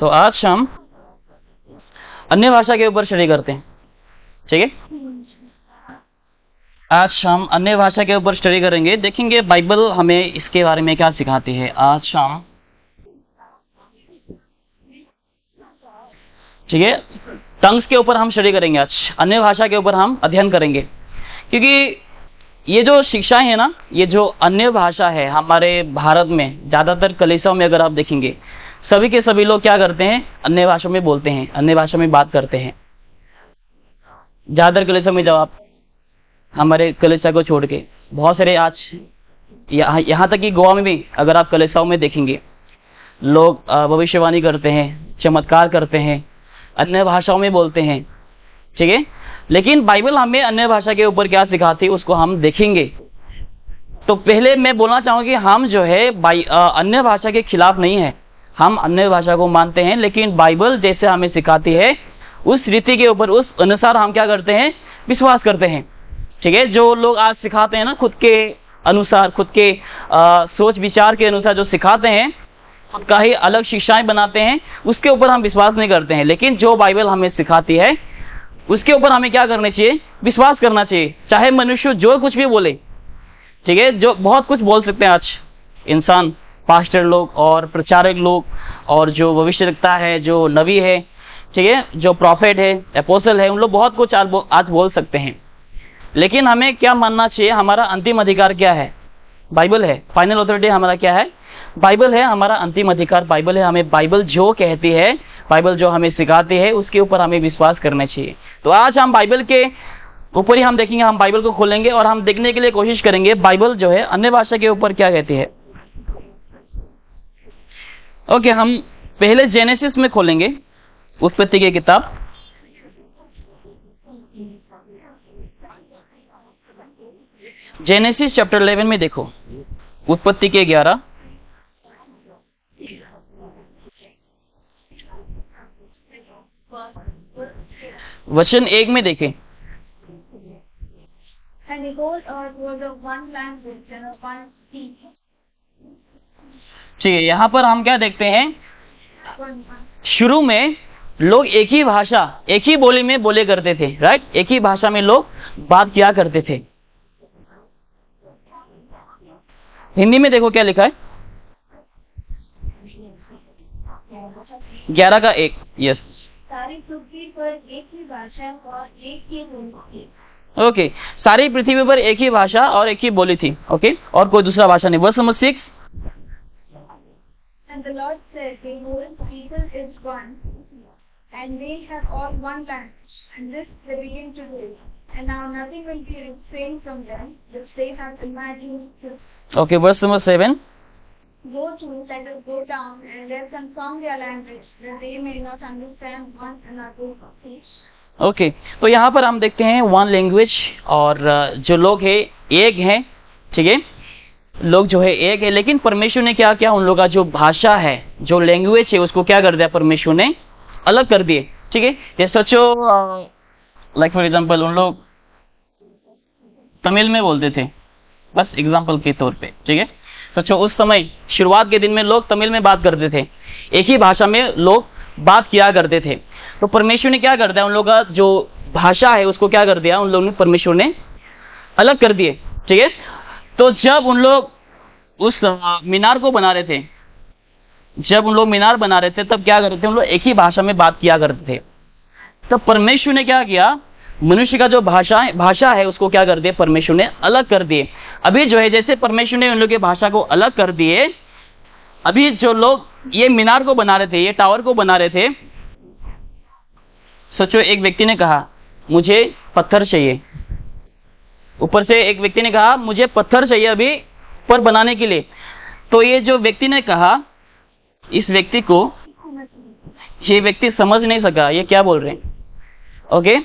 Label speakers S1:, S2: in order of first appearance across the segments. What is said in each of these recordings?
S1: तो आज हम अन्य भाषा के ऊपर स्टडी करते हैं, ठीक है। आज हम अन्य भाषा के ऊपर स्टडी करेंगे, देखेंगे बाइबल हमें इसके बारे में क्या सिखाती है। आज हम, ठीक है, टंग्स के ऊपर हम स्टडी करेंगे। आज अन्य भाषा के ऊपर हम अध्ययन करेंगे, क्योंकि ये जो शिक्षाएं है ना, ये जो अन्य भाषा है हमारे भारत में ज्यादातर कलीसियाओं में अगर आप देखेंगे, सभी के सभी लोग क्या करते हैं, अन्य भाषा में बोलते हैं, अन्य भाषा में बात करते हैं। ज्यादातर कलीसिया में जब आप हमारे कलीसिया को छोड़ के बहुत सारे आज यहाँ तक कि गोवा में भी अगर आप कलीसियाओं में देखेंगे, लोग भविष्यवाणी करते हैं, चमत्कार करते हैं, अन्य भाषाओं में बोलते हैं, ठीक है। लेकिन बाइबल हमें अन्य भाषा के ऊपर क्या सिखाती है उसको हम देखेंगे। तो पहले मैं बोलना चाहूंगा कि हम जो है अन्य भाषा के खिलाफ नहीं है, हम अन्य भाषा को मानते हैं, लेकिन बाइबल जैसे हमें सिखाती है उस रीति के ऊपर, उस अनुसार हम क्या करते हैं, विश्वास करते हैं, ठीक है। जो लोग आज सिखाते हैं ना, खुद के अनुसार, खुद के सोच विचार के अनुसार जो सिखाते हैं, खुद का ही अलग शिक्षाएं बनाते हैं, उसके ऊपर हम विश्वास नहीं करते हैं। लेकिन जो बाइबल हमें सिखाती है उसके ऊपर हमें क्या करना चाहिए, विश्वास करना चाहिए। चाहे मनुष्य जो कुछ भी बोले, ठीक है, जो बहुत कुछ बोल सकते हैं आज इंसान, पास्टर लोग और प्रचारक लोग, और जो भविष्यवक्ता है, जो नबी है, ठीक है, जो प्रॉफिट है, एपोस्टल है, उन लोग बहुत कुछ आज बोल सकते हैं। लेकिन हमें क्या मानना चाहिए, हमारा अंतिम अधिकार क्या है, बाइबल है। फाइनल अथॉरिटी हमारा क्या है, बाइबल है, हमारा अंतिम अधिकार बाइबल है। हमें बाइबल जो कहती है, बाइबल जो हमें सिखाती है, उसके ऊपर हमें विश्वास करना चाहिए। तो आज हम बाइबल के ऊपर ही हम देखेंगे, हम बाइबल को खोलेंगे और हम देखने के लिए कोशिश करेंगे बाइबल जो है अन्य भाषा के ऊपर क्या कहती है। ओके, हम पहले जेनेसिस में खोलेंगे, उत्पत्ति की किताब। जेनेसिस चैप्टर 11 में देखो, उत्पत्ति के 11 वचन 1 में देखें। ठीक है, यहां पर हम क्या देखते हैं, शुरू में लोग एक ही भाषा, एक ही बोली में बोले करते थे, राइट। एक ही भाषा में लोग बात किया करते थे। हिंदी में देखो क्या लिखा है, 11 का 1। यस,
S2: सारी पृथ्वी पर एक ही भाषा और एक ही बोली थी।
S1: ओके, सारी पृथ्वी पर एक ही भाषा और एक ही बोली थी। ओके, और कोई दूसरा भाषा नहीं। Verse number 6,
S2: And the Lord said, Behold, the people is one, and they have all one language, and this they begin to do. And now nothing will be restrained from them, which they have imagined to.
S1: Okay, verse number 7,
S2: Go to, let us go down, and let them confirm their language, that they may not understand one another's speech.
S1: Okay, तो यहाँ पर हम देखते हैं one language, और जो लोग हैं एक हैं, ठीक है, लोग जो है एक है। लेकिन परमेश्वर ने क्या किया, उन लोगों का जो भाषा है, जो लैंग्वेज है, उसको क्या कर दिया, परमेश्वर ने अलग कर दिए, ठीक है। जैसे सोचो, लाइक फॉर एग्जांपल, उन लोग तमिल में बोलते थे, बस एग्जांपल के तौर पे, ठीक है। सोचो उस समय शुरुआत के दिन में लोग तमिल में बात करते थे, एक ही भाषा में लोग बात किया करते थे। तो परमेश्वर ने क्या कर दिया, उन लोगों का जो भाषा है उसको क्या कर दिया, उन लोगों ने, परमेश्वर ने अलग कर दिए, ठीक है। तो जब उन लोग उस मीनार को बना रहे थे, जब उन लोग मीनार बना रहे थे, तब क्या कर रहे थे, उन लोग एक ही भाषा में बात किया करते थे। तब परमेश्वर ने क्या किया, मनुष्य का जो भाषा है उसको क्या कर दिया, परमेश्वर ने अलग कर दिए। अभी जो है, जैसे परमेश्वर ने उन लोगों की भाषा को अलग कर दिए, अभी जो लोग ये मीनार को बना रहे थे, ये टावर को बना रहे थे, सोचो एक व्यक्ति ने कहा मुझे पत्थर चाहिए, ऊपर से एक व्यक्ति ने कहा मुझे पत्थर चाहिए अभी ऊपर बनाने के लिए। तो ये जो व्यक्ति ने कहा, इस व्यक्ति को, ये व्यक्ति समझ नहीं सका ये क्या बोल रहे हैं। ओके,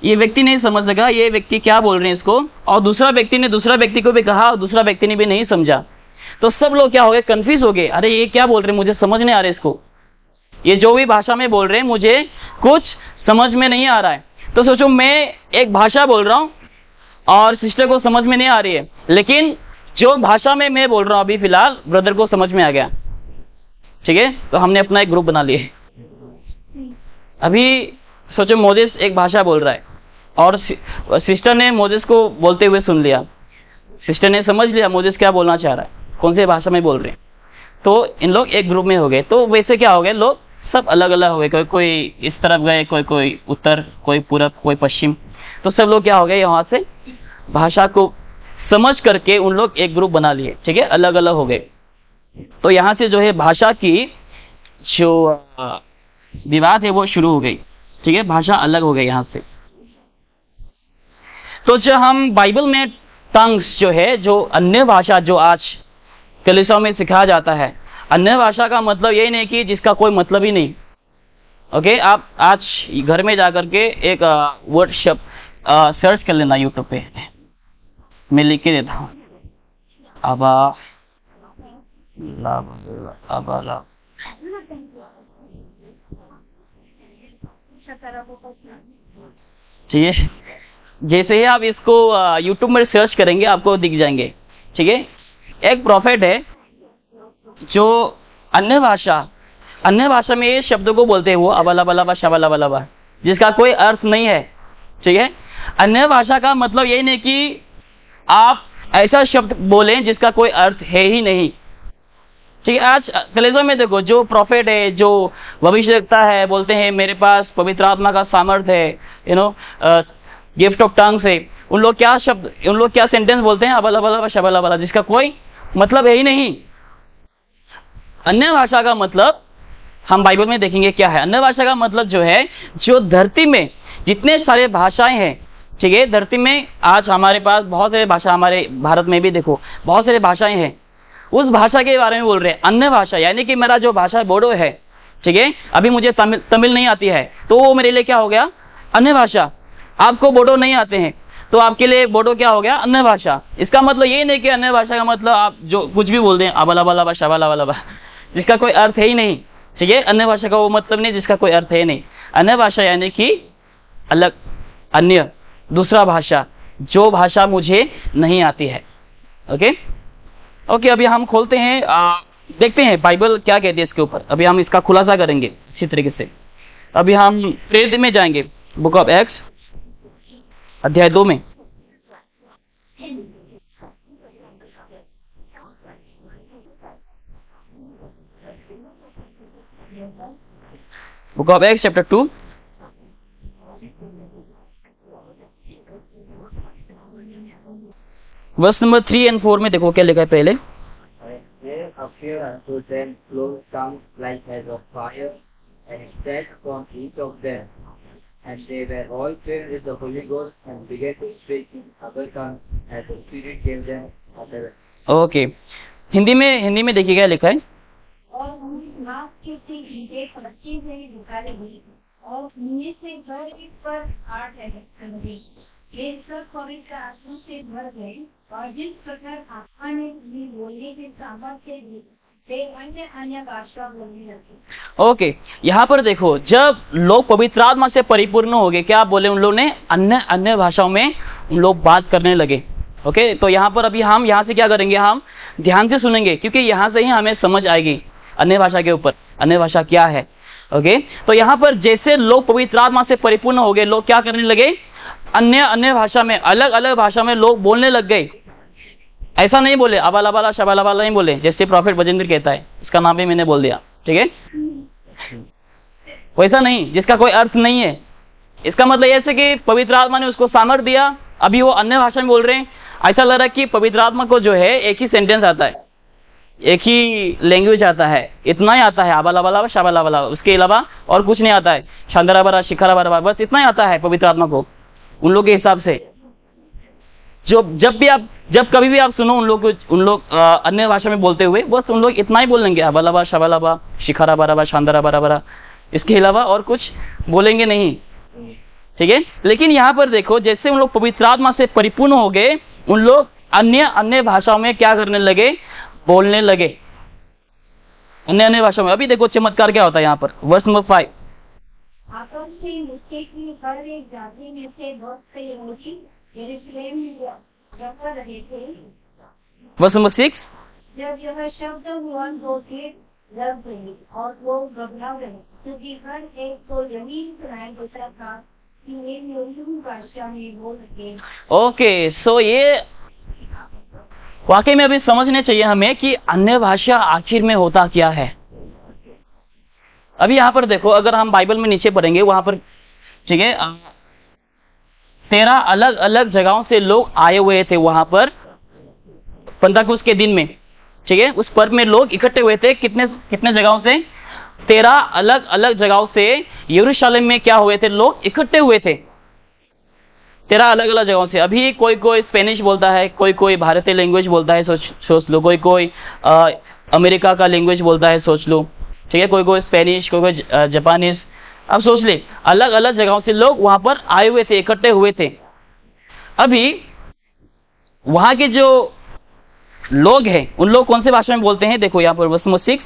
S1: ये व्यक्ति नहीं समझ सका ये व्यक्ति क्या बोल रहे हैं इसको, और दूसरा व्यक्ति ने दूसरा व्यक्ति को भी कहा, और दूसरा व्यक्ति ने भी नहीं समझा। तो सब लोग क्या हो गए, कंफ्यूज हो गए, अरे ये क्या बोल रहे हैं, मुझे समझ नहीं आ रहा है इसको, ये जो भी भाषा में बोल रहे हैं मुझे कुछ समझ में नहीं आ रहा है। तो सोचो मैं एक भाषा बोल रहा हूं और सिस्टर को समझ में नहीं आ रही है, लेकिन जो भाषा में मैं बोल रहा हूं अभी फिलहाल ब्रदर को समझ में आ गया, ठीक है। तो हमने अपना एक ग्रुप बना लिया, अभी सोचो मोजेस एक भाषा बोल रहा है और सिस्टर ने मोजेस को बोलते हुए सुन लिया, सिस्टर ने समझ लिया मोजेस क्या बोलना चाह रहा है, कौन सी भाषा में बोल रहे हैं, तो इन लोग एक ग्रुप में हो गए। तो वैसे क्या हो गए, लोग सब अलग अलग हो गए, कोई इस तरफ गए, कोई उत्तर, कोई पूरब, कोई पश्चिम। तो सब लोग क्या हो गए, यहाँ से भाषा को समझ करके उन लोग एक ग्रुप बना लिए, ठीक है, अलग अलग हो गए। तो यहाँ से जो है भाषा की जो विवाद है वो शुरू हो गई, ठीक है, भाषा अलग हो गई यहाँ से। तो जो हम बाइबल में टंग्स जो है, जो अन्य भाषा जो आज कलीसियाओं में सिखाया जाता है, अन्य भाषा का मतलब यही नहीं कि जिसका कोई मतलब ही नहीं। ओके, आप आज घर में जाकर के एक वर्ड शब्द सर्च कर लेना यूट्यूब पे, मैं लिख के देता हूँ, अबा ला अबा ला, ठीक है। जैसे ही आप इसको यूट्यूब में सर्च करेंगे आपको दिख जाएंगे, ठीक है। एक प्रॉफिट है जो अन्य भाषा में ये शब्दों को बोलते हैं, वो अबलाबलाबा शबलाबलाबा, जिसका कोई अर्थ नहीं है, ठीक है। अन्य भाषा का मतलब यही नहीं कि आप ऐसा शब्द बोलें जिसका कोई अर्थ है ही नहीं, ठीक है। आज कलीसिया में देखो, जो प्रॉफिट है, जो भविष्यवक्ता है, बोलते हैं मेरे पास पवित्र आत्मा का सामर्थ्य है, गिफ्ट ऑफ टंग्स है, उन लोग क्या सेंटेंस बोलते हैं, अबलाबलाबा शबलाबला, जिसका कोई मतलब है ही नहीं। अन्य भाषा का मतलब हम बाइबल में देखेंगे क्या है। अन्य भाषा का मतलब जो है, जो धरती में जितने सारे भाषाएं हैं, ठीक है, धरती में आज हमारे पास बहुत सारे भाषा, हमारे भारत में भी देखो बहुत सारे भाषाएं हैं, उस भाषा के बारे में बोल रहे हैं अन्य भाषा। यानी कि मेरा जो भाषा बोडो है, ठीक है, अभी मुझे तमिल नहीं आती है, तो वो मेरे लिए क्या हो गया, अन्य भाषा। आपको बोडो नहीं आते हैं तो आपके लिए बोडो क्या हो गया, अन्य भाषा। इसका मतलब ये नहीं कि अन्य भाषा का मतलब आप जो कुछ भी बोल दें, अबलाबलाबा शबलाबलाबा, जिसका कोई अर्थ है ही नहीं, ठीक है। अन्य भाषा का वो मतलब नहीं जिसका कोई अर्थ है नहीं। अन्य भाषा यानी कि अलग, अन्य, दूसरा भाषा, जो भाषा मुझे नहीं आती है। ओके, अभी हम खोलते हैं, देखते हैं बाइबल क्या कहती है इसके ऊपर। अभी हम इसका खुलासा करेंगे इसी तरीके से। अभी हम प्रेरित में जाएंगे, बुक ऑफ एक्ट्स अध्याय 2 में। Book of Acts chapter 2 verse number 3 और 4 में देखो क्या लिखा है पहले।
S3: There appeared unto them cloven tongues like as of fire, and it sat upon each of them. And they were all filled with the Holy Ghost, and began to speak in other tongues, as the Spirit gave them utterance.
S1: Okay, Hindi में देखिए क्या लिखा है।
S2: और उन्हें नाक के से ईंटें पलटती हुई निकाली गई, और उनमें से हर एक पर 8 लगी। वे सब पवित्र आत्मा से भर गए, और जिस प्रकार आत्मा ने उन्हें बोलने के सामर्थ्य दी, वे अन्य भाषा बोलने लगे।
S1: ओके, यहाँ पर देखो, जब लोग पवित्र आत्मा से परिपूर्ण हो गए, क्या बोले उन लोग ने, अन्य भाषाओं में उन लोग बात करने लगे। ओके, तो यहाँ पर अभी हम यहाँ से क्या करेंगे, हम ध्यान से सुनेंगे, क्योंकि यहाँ से ही हमें समझ आएगी अन्य भाषा के ऊपर, अन्य भाषा क्या है। ओके, तो यहाँ पर जैसे लोग पवित्र आत्मा से परिपूर्ण हो गए, लोग क्या करने लगे, अन्य भाषा में, अलग अलग भाषा में लोग बोलने लग गए। ऐसा नहीं बोले अबलाबला शबलाबला नहीं बोले, जैसे प्रॉफिट बजेंद्र कहता है, इसका नाम भी मैंने बोल दिया, ठीक है। वैसा नहीं जिसका कोई अर्थ नहीं है। इसका मतलब ऐसे कि पवित्र आत्मा ने उसको सामर्थ्य दिया, अभी वो अन्य भाषा में बोल रहे हैं। ऐसा लग रहा है कि पवित्र आत्मा को जो है एक ही सेंटेंस आता है, एक ही लैंग्वेज आता है, इतना ही आता है, अबलाबला शबलाबला, उसके अलावा और कुछ नहीं आता है, शांदराबरा शिखराबरा, बस इतना ही आता है पवित्र आत्मा को उन लोग के हिसाब से। जब कभी भी आप सुनो उन लोग अन्य भाषा में बोलते हुए, बस उन लोग इतना ही बोलेंगे, अबलाबा शबलाबा शिखराबरा शांदराबरा, इसके अलावा और कुछ बोलेंगे नहीं, ठीक है। लेकिन यहाँ पर देखो, जैसे उन लोग पवित्र आत्मा से परिपूर्ण हो गए, उन लोग अन्य भाषाओं में क्या करने लगे, बोलने लगे, अन्य भाषाओं में। अभी देखो चमत्कार क्या होता है यहाँ पर, वर्स नंबर 5।
S2: आकाश से नीचे की हर एक जाति में से बहुत से यहूदी यरूशलेम में रह रहे थे।
S1: Verse number 6।
S2: जब यह शब्द हुआ तो भीड़ लग गई और वो घबरा गए क्योंकि हर एक को यही सुनाई देता था कि ये यहूदी भाषा में बोल रहे।
S1: ओके, सो ये वाकई में अभी समझने चाहिए हमें कि अन्य भाषा आखिर में होता क्या है। अभी यहाँ पर देखो, अगर हम बाइबल में नीचे पढ़ेंगे वहां पर, ठीक है, 13 अलग अलग जगहों से लोग आए हुए थे वहां पर पंताकुस के दिन में, ठीक है, उस पर्व में लोग इकट्ठे हुए थे। कितने कितने जगहों से? 13 अलग अलग जगहों से यरूशलेम में क्या हुए थे? लोग इकट्ठे हुए थे 13 अलग अलग जगहों से। अभी कोई कोई स्पेनिश बोलता है, कोई कोई भारतीय लैंग्वेज बोलता है, सोच लो, कोई कोई अमेरिका का लैंग्वेज बोलता है, सोच लो, ठीक है, कोई कोई स्पेनिश, कोई कोई जापानीज। अब सोच ले, अलग अलग जगहों से लोग वहां पर आए हुए थे, इकट्ठे हुए थे। अभी वहां के जो लोग हैं उन लोग कौन से भाषा में बोलते हैं? देखो यहाँ पर वर्स नंबर 6,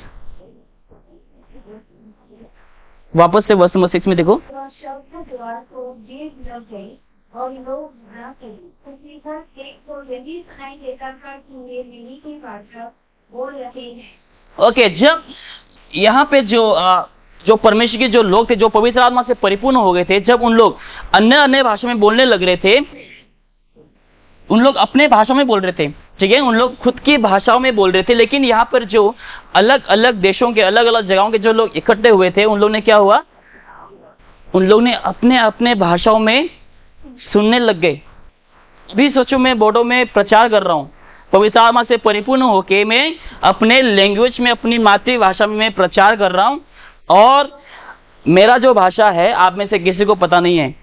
S1: वापस से वर्स नंबर 6 में देखो।
S2: शब्द द्वार को देर लग गई और लोग घबरा गए, क्योंकि हर एक को यही सुनाई देता था कि ये यहूदी की भाषा बोल रहे हैं।
S1: ओके, जब यहाँ पे जो परमेश्वर के जो लोग थे, जो पवित्र आत्मा से परिपूर्ण हो गए थे, जब उन लोग अन्य अन्य भाषा में बोलने लग रहे थे, उन लोग अपने भाषा में बोल रहे थे, ठीक है, उन लोग खुद की भाषाओं में बोल रहे थे। लेकिन यहाँ पर जो अलग अलग देशों के, अलग अलग जगहों के जो लोग इकट्ठे हुए थे, उन लोग ने क्या हुआ? उन लोग ने अपने अपने भाषाओं में सुनने लग गए। अभी सोचो, मैं बोर्डो में प्रचार कर रहा हूं, पवित्र आत्मा से परिपूर्ण होके मैं अपने लैंग्वेज में, अपनी मातृभाषा में मैं प्रचार कर रहा हूं, और मेरा जो भाषा है आप में से किसी को पता नहीं है,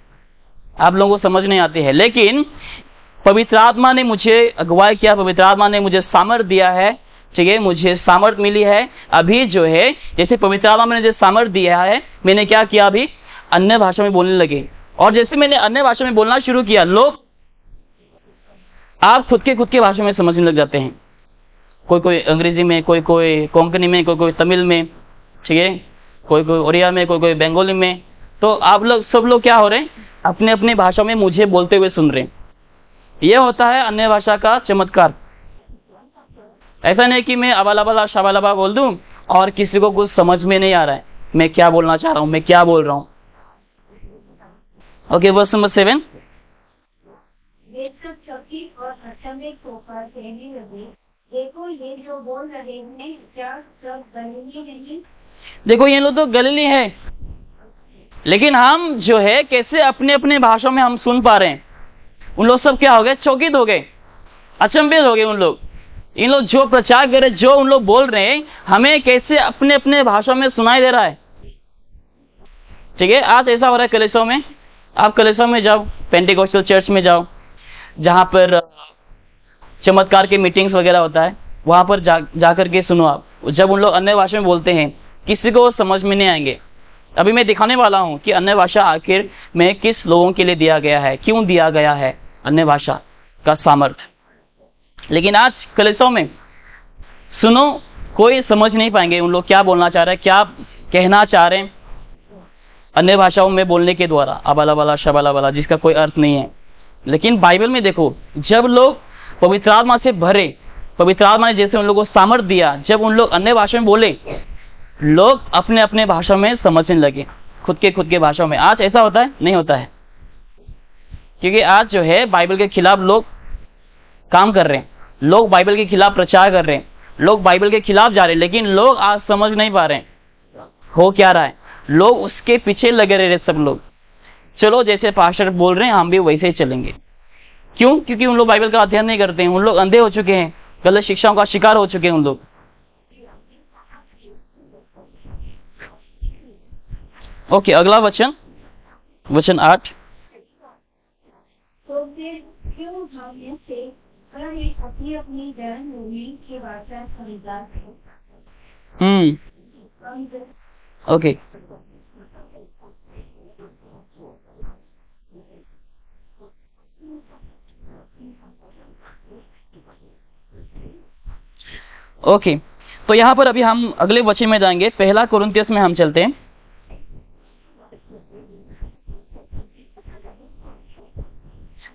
S1: आप लोगों को समझ नहीं आती है, लेकिन पवित्र आत्मा ने मुझे अगुवाई किया, पवित्र आत्मा ने मुझे सामर्थ दिया है, ठीक है, मुझे सामर्थ मिली है। अभी जो है, जैसे पवित्र आत्मा ने मुझे सामर्थ दिया है, मैंने क्या किया? अभी अन्य भाषा में बोलने लगे। और जैसे मैंने अन्य भाषा में बोलना शुरू किया, लोग आप खुद के भाषा में समझने लग जाते हैं। कोई कोई अंग्रेजी में, कोई कोई कोंकणी में, कोई कोई तमिल में, ठीक है, कोई कोई ओडिया में, कोई कोई बंगाली में। तो आप लोग सब लोग क्या हो रहे हैं? अपने अपने भाषा में मुझे बोलते हुए सुन रहे हैं। यह होता है अन्य भाषा का चमत्कार। ऐसा नहीं कि मैं अबालाबा शबालाबा बोल दूं और किसी को कुछ समझ में नहीं आ रहा है मैं क्या बोलना चाह रहा हूं, मैं क्या बोल रहा हूं। Okay, verse number 7।
S2: वे सब चकित और अचंभित होकर कहने लगे, देखो ये जो बोल रहे हैं क्या सब गलीली नहीं?
S1: देखो ये लोग तो गलीली है, लेकिन हम जो है कैसे अपने अपने भाषा में हम सुन पा रहे हैं। उन लोग सब क्या हो गए? चौकित हो गए, अचंभित हो गए उन लोग। इन लोग जो प्रचार कर रहे, जो उन लोग बोल रहे हैं, हमें कैसे अपने अपने भाषा में सुनाई दे रहा है। ठीक है, आज ऐसा हो रहा है कलीसियाओं में। आप कलीसिया में जाओ, पेंटिकोस्टल चर्च में जाओ, जहां पर चमत्कार के मीटिंग्स वगैरह होता है, वहां पर जाकर के सुनो आप। जब उन लोग अन्य भाषा में बोलते हैं, किसी को समझ में नहीं आएंगे। अभी मैं दिखाने वाला हूं कि अन्य भाषा आखिर में किस लोगों के लिए दिया गया है, क्यों दिया गया है अन्य भाषा का सामर्थ्य। लेकिन आज कलीसियाओं में सुनो, कोई समझ नहीं पाएंगे उन लोग क्या बोलना चाह रहे हैं, क्या कहना चाह रहे हैं अन्य भाषाओं में बोलने के द्वारा, अबाला बाला शबाला बाला, जिसका कोई अर्थ नहीं है। लेकिन बाइबल में देखो, जब लोग पवित्र आत्मा से भरे, पवित्र आत्मा ने जैसे उन लोगों को सामर्थ दिया, जब उन लोग अन्य भाषा में बोले, लोग अपने अपने भाषा में समझने लगे, खुद के भाषा में। आज ऐसा होता है? नहीं होता है, क्योंकि आज जो है बाइबल के खिलाफ लोग काम कर रहे हैं, लोग बाइबल के खिलाफ प्रचार कर रहे हैं, लोग बाइबल के खिलाफ जा रहे हैं, लेकिन लोग आज समझ नहीं पा रहे हैं हो क्या रहा है। लोग उसके पीछे लगे रह रहे सब लोग। चलो जैसे पास्टर बोल रहे हैं हम भी वैसे ही चलेंगे। क्यों? क्योंकि उन लोग बाइबल का अध्ययन नहीं करते हैं, उन लोग अंधे हो चुके हैं, गलत शिक्षाओं का शिकार हो चुके हैं उन लोग। ओके, अगला वचन 8।
S2: तो फिर क्यों भाग्य से हर एक अपनी अपनी जन्मभूमि की भाषा समझदार है।
S1: ओके, ओके, तो यहां पर अभी हम अगले वचन में जाएंगे। पहला कुरिन्थियोस में हम चलते हैं।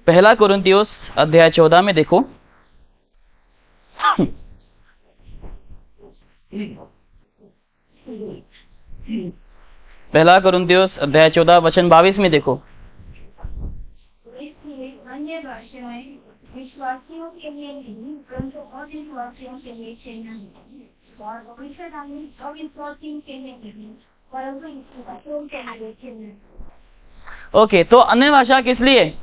S1: पहला कुरिन्थियोस अध्याय 14 में देखो। पहला कुरिन्थियोस अध्याय 14 वचन 22 में देखो।
S2: इसलिए अन्य भाषाएं विश्वासियों के लिए नहीं परंतु अविश्वासियों के लिए चिन्ह है, और भविष्यवाणी अविश्वासियों के लिए नहीं परंतु विश्वासियों के लिए चिन्ह है।
S1: ओके, तो अन्य भाषा किस लिए?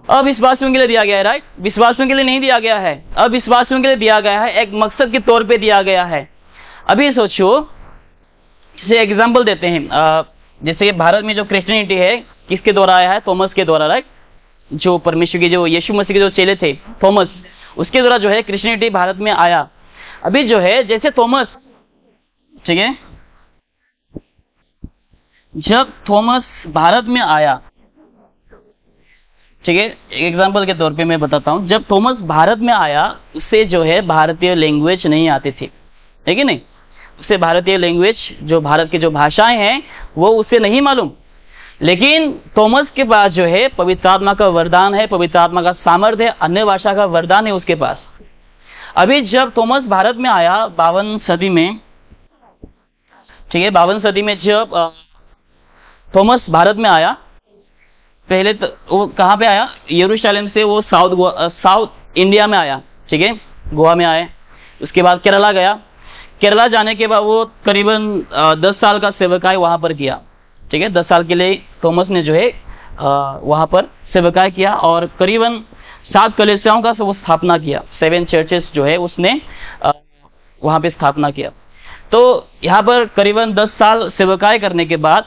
S1: अविश्वासियों के लिए दिया गया है, राइट? विश्वासियों के लिए नहीं दिया गया है, अविश्वासियों के लिए दिया गया है, एक मकसद के तौर पे दिया गया है। अभी सोचो, जैसे एग्जांपल देते हैं, जैसे भारत में जो क्रिश्चियनिटी है किसके द्वारा आया है? थॉमस के द्वारा, राइट? जो परमेश्वर के, जो यीशु मसीह के जो चेले थे थॉमस, उसके द्वारा जो है क्रिश्चियनिटी भारत में आया। अभी जो है जैसे थॉमस, ठीक है, जब थॉमस भारत में आया, ठीक है, एग्जाम्पल के तौर पे मैं बताता हूं, जब थॉमस भारत में आया उससे जो है भारतीय लैंग्वेज नहीं आती थी, है कि नहीं? उसे भारतीय लैंग्वेज, जो भारत की जो भाषाएं हैं वो उसे नहीं मालूम। लेकिन थॉमस के पास जो है पवित्र आत्मा का वरदान है, पवित्र आत्मा का सामर्थ्य है, अन्य भाषा का वरदान है उसके पास। अभी जब थॉमस भारत में आया 52 सदी में, ठीक है, 52 सदी में जब थॉमस भारत में आया, पहले तो वो कहाँ पे आया? यरूशलेम से वो साउथ इंडिया में आया, ठीक है, गोवा में आए। उसके बाद केरला गया, केरला जाने के बाद वो करीबन 10 साल का सेवकाई वहां पर किया, ठीक है। 10 साल के लिए थॉमस ने जो है वहां पर सेवकाई किया और करीबन 7 कलीसियाओं का वो स्थापना किया, 7 चर्चेस जो है उसने वहां पे स्थापना किया। तो यहाँ पर करीबन 10 साल सेवकाई करने के बाद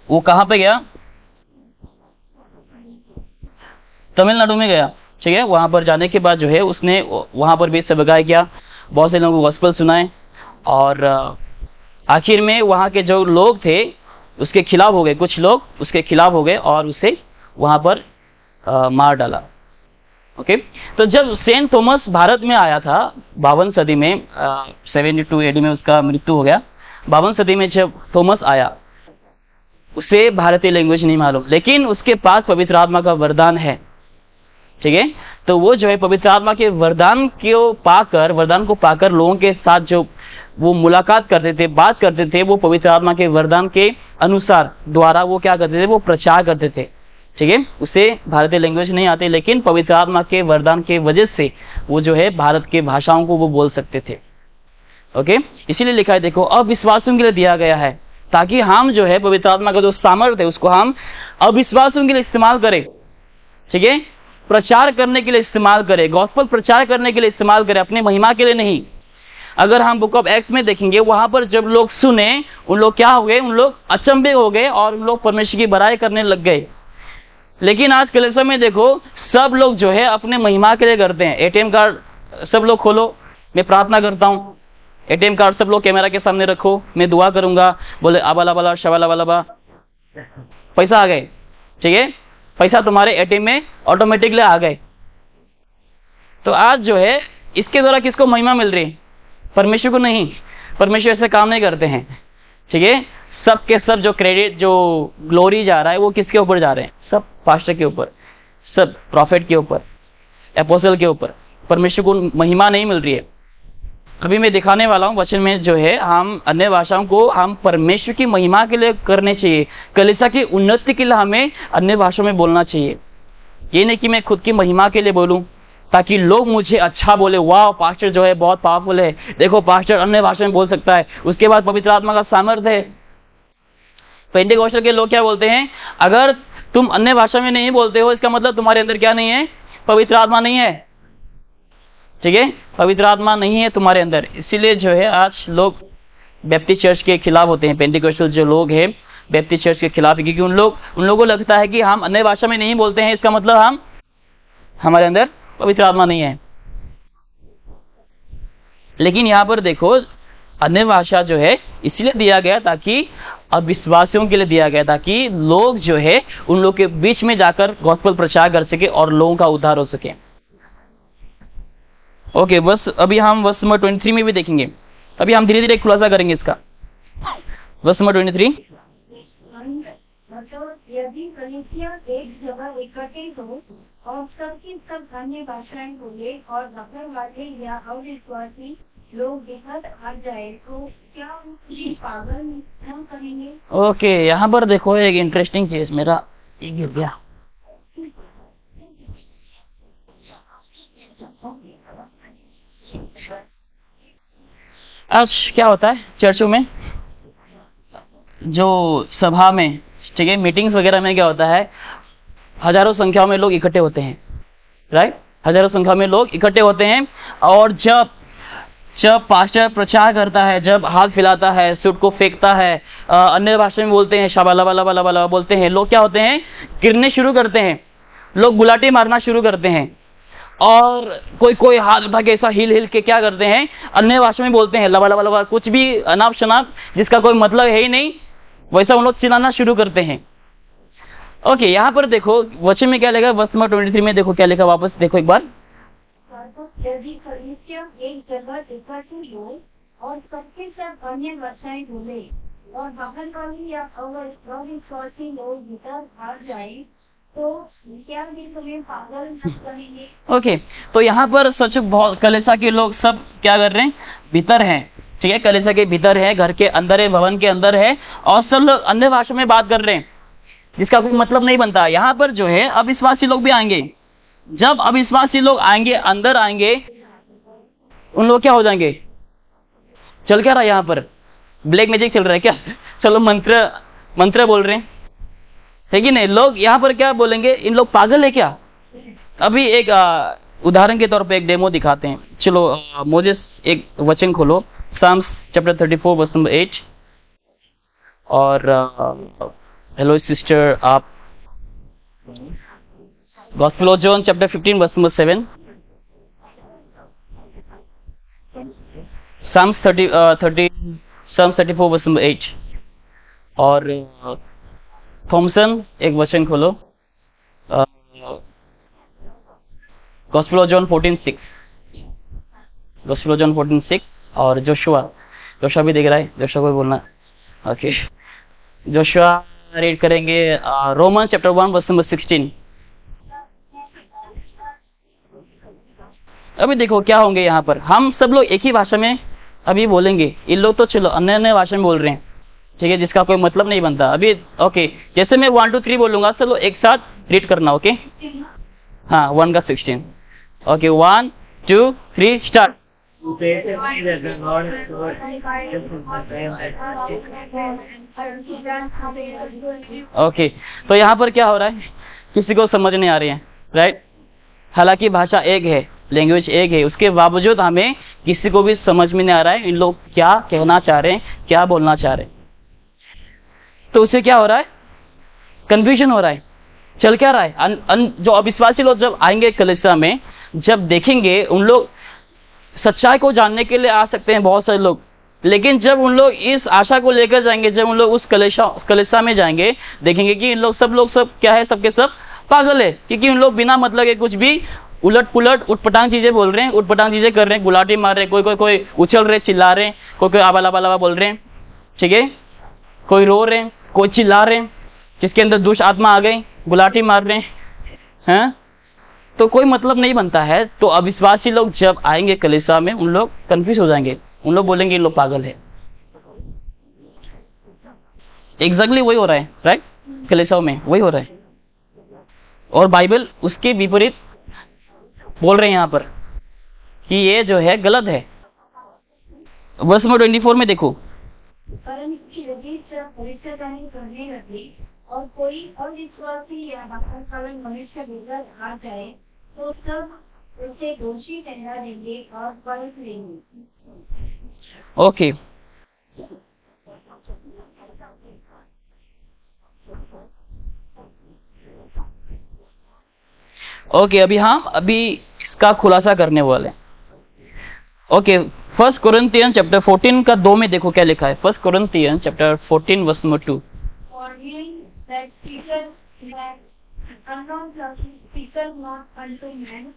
S1: वो कहाँ पे गया? तमिलनाडु में गया, ठीक है। वहां पर जाने के बाद जो है उसने वहां पर भी सेवकाई किया, बहुत से लोगों को गॉस्पेल सुनाए और आखिर में वहां के जो लोग थे उसके खिलाफ हो गए, कुछ लोग उसके खिलाफ हो गए और उसे वहां पर मार डाला। ओके, तो जब सेंट थॉमस भारत में आया था 52 सदी में, 72 एडी में उसका मृत्यु हो गया। 52 सदी में जब थॉमस आया उसे भारतीय लैंग्वेज नहीं मालूम, लेकिन उसके पास पवित्र आत्मा का वरदान है, ठीक है। तो वो जो है पवित्र आत्मा के वरदान को पाकर लोगों के साथ जो वो मुलाकात करते थे, बात करते थे, वो पवित्र आत्मा के वरदान के अनुसार द्वारा वो क्या करते थे? वो प्रचार करते थे, ठीक है। उसे भारतीय लैंग्वेज नहीं आते, लेकिन पवित्र आत्मा के वरदान के वजह से वो जो है भारत के भाषाओं को वो बोल सकते थे। ओके, इसीलिए लिखा है, देखो, अविश्वासियों के लिए दिया गया है ताकि हम जो है पवित्र आत्मा का जो सामर्थ्य है उसको हम अविश्वासियों के लिए इस्तेमाल करें, ठीक है। प्रचार करने के लिए इस्तेमाल करें, गॉस्पेल प्रचार करने के लिए इस्तेमाल करें, अपनी महिमा के लिए नहीं। अगर हम बुक ऑफ एक्ट्स में देखेंगे, वहां पर जब लोग सुने, उन लोग क्या हो गए? उन लोग अचंभे हो गए और उन लोग परमेश्वर की बड़ाई करने लग गए। लेकिन आज कलीसिया में देखो, सब लोग जो है अपने महिमा के लिए करते हैं। एटीएम कार्ड सब लोग खोलो, मैं प्रार्थना करता हूं। एटीएम कार्ड सब लोग कैमरा के सामने रखो, मैं दुआ करूंगा, बोले आबाला बाला शबाला बाला, पैसा आ गए, ठीक है। पैसा तुम्हारे एटीएम में ऑटोमेटिकली आ गए। तो आज जो है इसके द्वारा किसको महिमा मिल रही? परमेश्वर को नहीं। परमेश्वर ऐसे काम नहीं करते हैं, ठीक है। सब के सब जो क्रेडिट, जो ग्लोरी जा रहा है वो किसके ऊपर जा रहे हैं? सब पास्टर के ऊपर, सब प्रॉफिट के ऊपर, एपोस्टल के ऊपर। परमेश्वर को महिमा नहीं मिल रही है। अभी मैं दिखाने वाला हूं वचन में जो है, हम अन्य भाषाओं को हम परमेश्वर की महिमा के लिए करने चाहिए, कलीसिया की उन्नति के लिए हमें अन्य भाषाओं में बोलना चाहिए। ये नहीं कि मैं खुद की महिमा के लिए बोलूं ताकि लोग मुझे अच्छा बोले, वाह पास्टर जो है बहुत पावरफुल है, देखो पास्टर अन्य भाषा में बोल सकता है, उसके बाद पवित्र आत्मा का सामर्थ्य है। पेंटेकोस्टल के लोग क्या बोलते हैं? अगर तुम अन्य भाषा में नहीं बोलते हो इसका मतलब तुम्हारे अंदर क्या नहीं है? पवित्र आत्मा नहीं है, ठीक है। पवित्र आत्मा नहीं है तुम्हारे अंदर। इसीलिए जो है आज लोग बैप्टिस्ट चर्च के खिलाफ होते हैं। पेंटेकोस्टल जो लोग हैं बैप्टिस्ट चर्च के खिलाफ, क्योंकि उन लोगों को लगता है कि हम अन्य भाषा में नहीं बोलते हैं इसका मतलब हमारे अंदर पवित्र आत्मा नहीं है। लेकिन यहां पर देखो, अन्य भाषा जो है इसलिए दिया गया ताकि अविश्वासियों के लिए दिया गया, ताकि लोग जो है उन लोग के बीच में जाकर गॉस्पेल प्रचार कर सके और लोगों का उद्धार हो सके। ओके, बस अभी हम वर्स नंबर 23 में भी देखेंगे। अभी हम धीरे धीरे खुलासा करेंगे इसका। वर्स नंबर 23,
S2: मतलब यदि कलीसिया एक जगह एकत्रित हो और सबकी सब अन्य भाषाएं बोले और नफरत वाले या अविश्वासी लोग बेहद आ जाए तो क्या ये पागल हम कहेंगे?
S1: ओके, यहाँ पर देखो एक इंटरेस्टिंग चीज, मेरा ये गिर गया। आज क्या होता है चर्चों में, जो सभा में, ठीक है, मीटिंग्स वगैरह में क्या होता है, हजारों संख्याओं में लोग इकट्ठे होते हैं, राइट? हजारों संख्या में लोग इकट्ठे होते हैं, और जब पास्टर प्रचार करता है, जब हाथ फैलाता है, सूट को फेंकता है, अन्य भाषा में बोलते हैं, शाबाला बाला बाला बाला बोलते हैं, लोग क्या होते हैं, गिरने शुरू करते हैं, लोग गुलाटी मारना शुरू करते हैं, और कोई हाथ उठा के ऐसा हिल के क्या करते हैं, अन्य भाषा में बोलते हैं, लबा लबा लबा, कुछ भी अनाप शनाप जिसका कोई मतलब है ही नहीं, वैसा उन लोग चिल्लाना शुरू करते हैं। ओके, यहाँ पर देखो वचन में क्या लिखा, वर्ष नंबर 23 में देखो क्या लिखा, वापस देखो एक बार।
S2: यदि कलीसिया एक जगह इकट्ठे हो और सबके सब अन्य भाषाएं बोले और बाहरवाली या अविश्वासी लोग भीतर आ जाए तो क्या भी तुम्हें पागल न कहेंगे?
S1: ओके, तो यहाँ पर सच बहुत कलीसिया के लोग सब क्या कर रहे हैं, भीतर हैं, ठीक है, कलीसिया के भीतर है, घर के अंदर है, भवन के अंदर है, और सब लोग अन्य भाषा में बात कर रहे हैं जिसका कोई मतलब नहीं बनता। यहाँ पर जो है अविश्वासी लोग भी आएंगे, जब अविश्वासी लोग आएंगे, अंदर आएंगे, उन लोग क्या हो जाएंगे, चल क्या रहा है यहाँ पर, ब्लैक मैजिक चल रहा है क्या, चलो मंत्र बोल रहे हैं, है कि नहीं? लोग यहाँ पर क्या बोलेंगे, इन लोग पागल है क्या? अभी एक उदाहरण के तौर पे एक डेमो दिखाते हैं। चलो मोजेस एक वचन खोलो, साम्स चैप्टर 34 वर्स नंबर 8, और हेलो सिस्टर, आप gospel of John chapter 15 verse number 7, Psalms 34 verse number 8, और थॉमसन एक वचन खोलो, gospel of John 14:6, gospel of John 14:6, और जोशुआ भी देख रहा है, जोशुआ को बोलना, ओके, जोशुआ रीड करेंगे रोमन चैप्टर 1 वर्स नंबर 16। अभी देखो क्या होंगे, यहाँ पर हम सब लोग एक ही भाषा में अभी बोलेंगे, इन लोग तो चलो अन्य भाषा में बोल रहे हैं, ठीक है, जिसका कोई मतलब नहीं बनता। अभी ओके, जैसे मैं 1 2 3 बोलूंगा, सब लोग एक साथ रीड करना, ओके? हाँ, 1 का 16, ओके, 1 2 3 स्टार्ट। ओके, तो यहाँ पर क्या हो रहा है, किसी को समझ नहीं आ रही है, राइट? हालांकि भाषा एक है, लैंग्वेज एक है, उसके बावजूद हमें किसी को भी समझ में नहीं आ रहा है इन लोग क्या कहना चाह रहे हैं, क्या बोलना चाह रहे हैं। तो उससे क्या हो रहा है, कंफ्यूजन हो रहा है, चल क्या रहा है। जो अविश्वासी लोग जब आएंगे कलीसिया में, जब देखेंगे, उन लोग सच्चाई को जानने के लिए आ सकते हैं बहुत सारे लोग, लेकिन जब उन लोग इस आशा को लेकर जाएंगे, जब उन लोग उस कलीसिया में जाएंगे, देखेंगे कि इन लोग सब क्या है, सबके सब पागल है, क्योंकि उन लोग बिना मतलब के कुछ भी उलट पुलट उटपटांग चीजें बोल रहे हैं, उटपटांग चीजें कर रहे हैं, गुलाटी मार रहे हैं, कोई उछल रहे, चिल्ला रहे हैं, कोई आबाला बाला बोल रहे हैं, ठीक है, कोई रो रहे हैं, कोई चिल्ला रहे हैं, जिसके अंदर दुष्ट आत्मा आ गई, गुलाटी मार रहे हैं, तो कोई मतलब नहीं बनता है। तो अविश्वासी लोग जब आएंगे कलीसिया में, उन लोग कंफ्यूज हो जाएंगे, उन लोग बोलेंगे इन लोग पागल है। एग्जैक्टली वही हो रहा है, राइट? कलीसिया में वही हो रहा है, और बाइबल उसके विपरीत बोल रहे हैं यहाँ पर कि ये जो है गलत है। वर्स नंबर 24 में देखो,
S2: परंतु यदि सब भविष्यवाणी करने लगे और कोई अविश्वासी या बाहरवाला मनुष्य भीतर आ जाए तो सब उसे दोषी ठहरा देंगे और परख लेंगे।
S1: ओके, अभी इसका खुलासा करने वाले हैं। ओके, 1 कोरिन्थियन चैप्टर 14 का 2 में देखो क्या लिखा है। 1 Corinthian chapter 14 verse number 2।
S2: For hearing that speaketh that unknown tongues speaketh not unto men,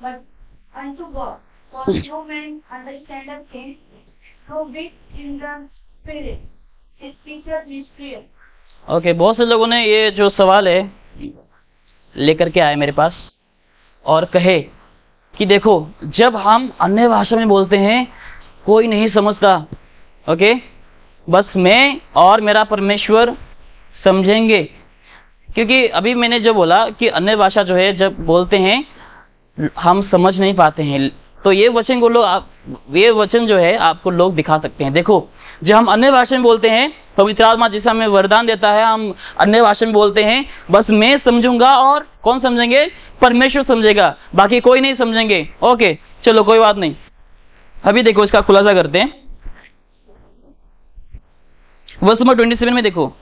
S2: but unto God. For no man understandeth him, no bit in the spirit. He speaketh mysteries.
S1: Okay, बहुत से लोगों ने ये जो सवाल है लेकर के आए मेरे पास और कहे कि देखो, जब हम अन्य भाषा में बोलते हैं कोई नहीं समझता। ओके, बस मैं और मेरा परमेश्वर समझेंगे। क्योंकि अभी मैंने जो बोला कि अन्य भाषा जो है जब बोलते हैं हम समझ नहीं पाते हैं, तो ये वचन को लोग ये वचन जो है आपको लोग दिखा सकते हैं। देखो, जब हम अन्य भाषा में बोलते हैं, पवित्र आत्मा जिसे हमें वरदान देता है, हम अन्य भाषा में बोलते हैं, बस मैं समझूंगा और कौन समझेंगे? परमेश्वर समझेगा, बाकी कोई नहीं समझेंगे। ओके, चलो कोई बात नहीं। अभी देखो इसका खुलासा करते हैं। वर्स नंबर 27 में देखो,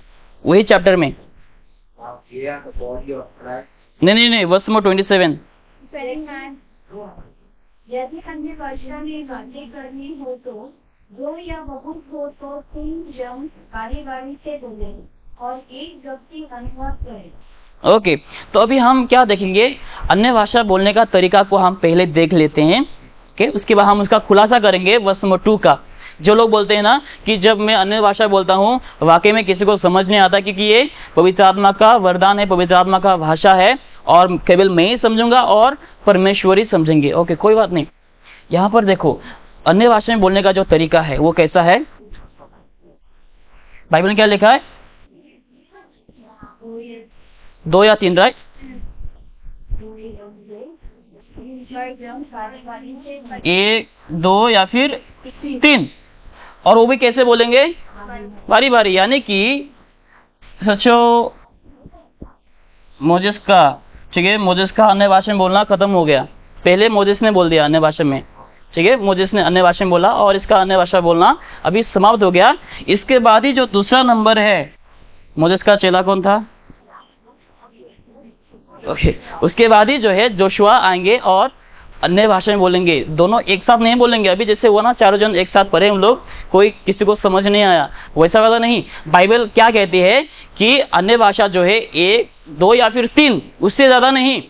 S1: वही चैप्टर में। नहीं, वर्स नंबर 27।
S2: यदि अन्य भाषा में बातें करनी हो तो दो या बहुत हो तो 3 जन बारी-बारी से बोले और एक व्यक्ति अनुवाद करे।
S1: ओके, तो अभी हम क्या देखेंगे? अन्य भाषा बोलने का तरीका को हम पहले देख लेते हैं। ओके, उसके बाद हम उसका खुलासा करेंगे वर्स नंबर 2 का। जो लोग बोलते हैं ना कि जब मैं अन्य भाषा बोलता हूँ वाकई में किसी को समझ नहीं आता, क्योंकि ये पवित्र आत्मा का वरदान है, पवित्र आत्मा का भाषा है, और केवल मैं ही समझूंगा और परमेश्वर ही समझेंगे। ओके, कोई बात नहीं। यहाँ पर देखो, अन्य भाषा में बोलने का जो तरीका है वो कैसा है? बाइबल में क्या लिखा है? 2 या 3, राइट? 1, 2 या फिर 3। और वो भी कैसे बोलेंगे? बारी बारी। यानी कि सचो मोजेस का, ठीक है, मोजेस का अन्य भाषा में बोलना खत्म हो गया। पहले मोजेस ने बोल दिया अन्य भाषा में, ठीक है, मोजेस ने अन्य भाषा में बोला और इसका अन्य भाषा बोलना अभी समाप्त हो गया। इसके बाद ही जो दूसरा नंबर है, मोजेस का चेला कौन था? ओके, उसके बाद ही जो है जोशुआ आएंगे और अन्य भाषा में बोलेंगे। दोनों एक साथ नहीं बोलेंगे। अभी जैसे हुआ ना, चारों जन एक साथ पढ़े हम लोग, कोई किसी को समझ नहीं आया, वैसा वाला नहीं। बाइबल क्या कहती है कि अन्य भाषा जो है 1, 2 या फिर 3, उससे ज्यादा नहीं,